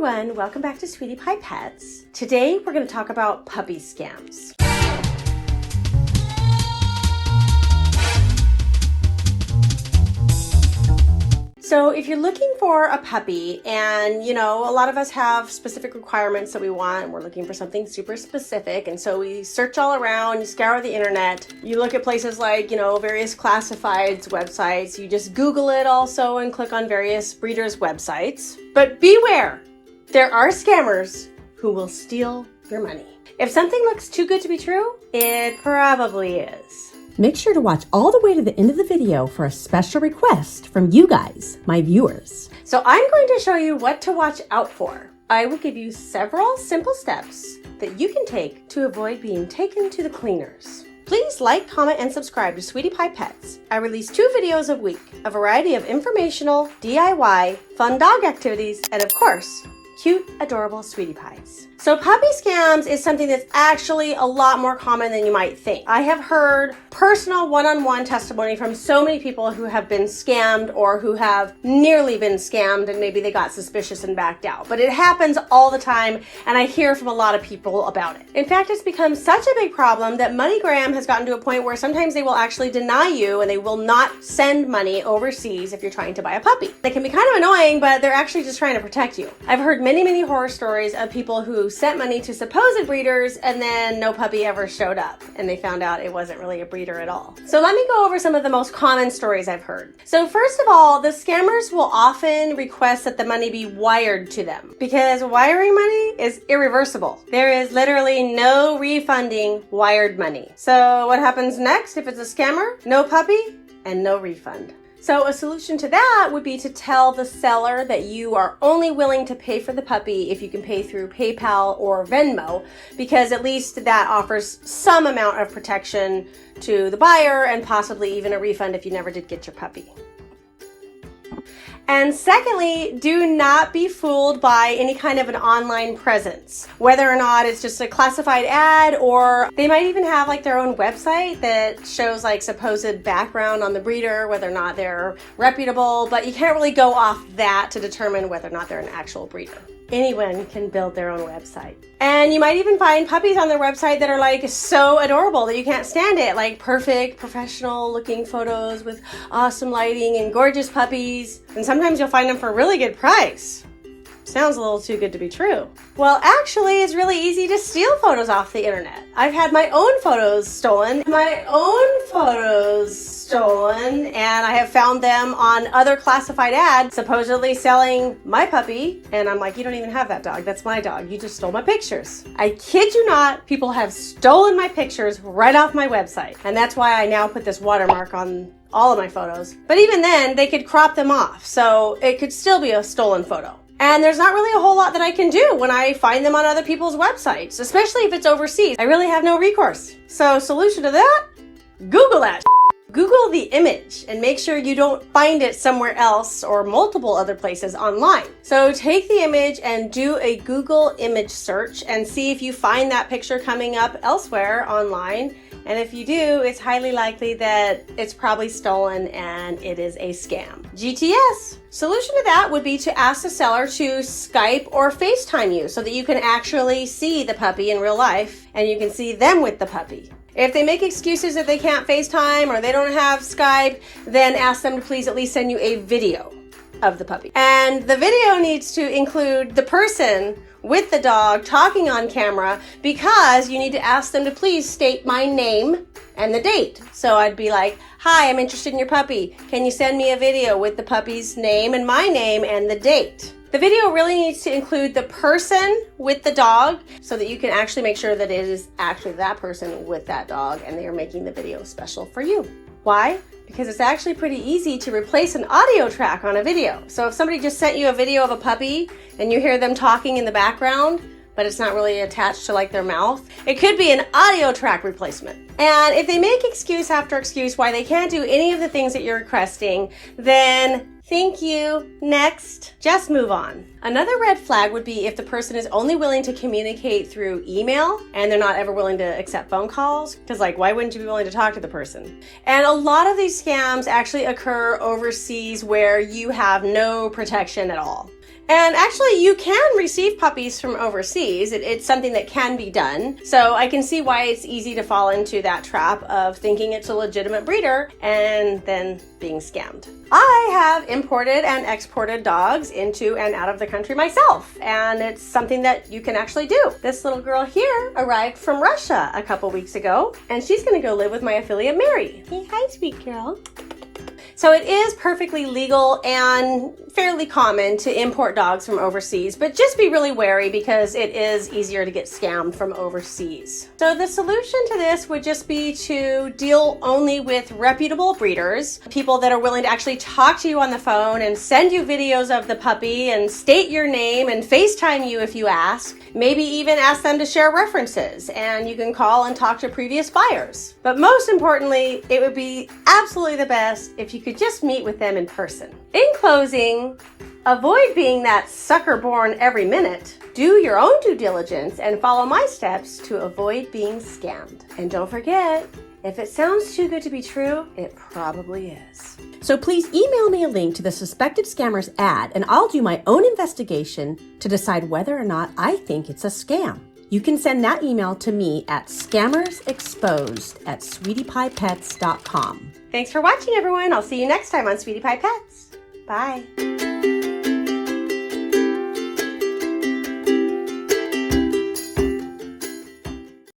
everyone, welcome back to Sweetie Pie Pets. Today we're going to talk about puppy scams. So if you're looking for a puppy and, a lot of us have specific requirements that we want and we're looking for something super specific. And so we search all around, you scour the internet, you look at places like, various classifieds websites. You just Google it also and click on various breeders' websites. But beware, there are scammers who will steal your money. If something looks too good to be true, it probably is. Make sure to watch all the way to the end of the video for a special request from you guys, my viewers. So I'm going to show you what to watch out for. I will give you several simple steps that you can take to avoid being taken to the cleaners. Please like, comment, and subscribe to Sweetie Pie Pets. I release 2 videos a week, a variety of informational, DIY, fun dog activities, and of course, cute, adorable sweetie pies. So puppy scams is something that's actually a lot more common than you might think. I have heard personal one-on-one testimony from so many people who have been scammed or who have nearly been scammed and maybe they got suspicious and backed out. But it happens all the time and I hear from a lot of people about it. In fact, it's become such a big problem that MoneyGram has gotten to a point where sometimes they will actually deny you and they will not send money overseas if you're trying to buy a puppy. They can be kind of annoying, but they're actually just trying to protect you. I've heard many horror stories of people who sent money to supposed breeders and then no puppy ever showed up and they found out it wasn't really a breeder at all. So let me go over some of the most common stories I've heard. So first of all, the scammers will often request that the money be wired to them because wiring money is irreversible. There is literally no refunding wired money. So what happens next if it's a scammer? No puppy and no refund. So a solution to that would be to tell the seller that you are only willing to pay for the puppy if you can pay through PayPal or Venmo, because at least that offers some amount of protection to the buyer and possibly even a refund if you never did get your puppy. And secondly, do not be fooled by any kind of an online presence, whether or not it's just a classified ad or they might even have like their own website that shows like supposed background on the breeder, whether or not they're reputable, but you can't really go off that to determine whether or not they're an actual breeder. Anyone can build their own website. And you might even find puppies on their website that are like so adorable that you can't stand it, like perfect professional looking photos with awesome lighting and gorgeous puppies. And sometimes you'll find them for a really good price. Sounds a little too good to be true. Well, actually, it's really easy to steal photos off the internet. I've had my own photos stolen, and I have found them on other classified ads supposedly selling my puppy. And I'm like, you don't even have that dog. That's my dog. You just stole my pictures. I kid you not, people have stolen my pictures right off my website. And that's why I now put this watermark on all of my photos. But even then, they could crop them off. So it could still be a stolen photo. And there's not really a whole lot that I can do when I find them on other people's websites, especially if it's overseas. I really have no recourse. So solution to that? Google that. Google the image and make sure you don't find it somewhere else or multiple other places online. So take the image and do a Google image search and see if you find that picture coming up elsewhere online. And if you do, it's highly likely that it's probably stolen and it is a scam. GTS. Solution to that would be to ask the seller to Skype or FaceTime you so that you can actually see the puppy in real life and you can see them with the puppy. If they make excuses that they can't FaceTime or they don't have Skype, then ask them to please at least send you a video of the puppy. And the video needs to include the person with the dog talking on camera because you need to ask them to please state my name and the date. So I'd be like, hi, I'm interested in your puppy. Can you send me a video with the puppy's name and my name and the date? The video really needs to include the person with the dog so that you can actually make sure that it is actually that person with that dog and they are making the video special for you. Why? Because it's actually pretty easy to replace an audio track on a video. So if somebody just sent you a video of a puppy and you hear them talking in the background, but it's not really attached to like their mouth, it could be an audio track replacement. And if they make excuse after excuse why they can't do any of the things that you're requesting, then thank you, next, just move on. Another red flag would be if the person is only willing to communicate through email and they're not ever willing to accept phone calls. Because like, why wouldn't you be willing to talk to the person? And a lot of these scams actually occur overseas where you have no protection at all. And actually, you can receive puppies from overseas. It's something that can be done. So I can see why it's easy to fall into that trap of thinking it's a legitimate breeder and then being scammed. I have imported and exported dogs into and out of the country myself, and it's something that you can actually do. This little girl here arrived from Russia a couple weeks ago, and she's gonna go live with my affiliate, Mary. Hey, hi, sweet girl. So it is perfectly legal and fairly common to import dogs from overseas, but just be really wary because it is easier to get scammed from overseas. So the solution to this would just be to deal only with reputable breeders, people that are willing to actually talk to you on the phone and send you videos of the puppy and state your name and FaceTime you if you ask. Maybe even ask them to share references, and you can call and talk to previous buyers. But most importantly, it would be absolutely the best if you could just meet with them in person. In closing, avoid being that sucker born every minute. Do your own due diligence and follow my steps to avoid being scammed. And don't forget, if it sounds too good to be true, it probably is. So please email me a link to the suspected scammer's ad, and I'll do my own investigation to decide whether or not I think it's a scam. You can send that email to me at scammersexposed@sweetiepiepets.com. Thanks for watching, everyone. I'll see you next time on Sweetie Pie Pets. Bye.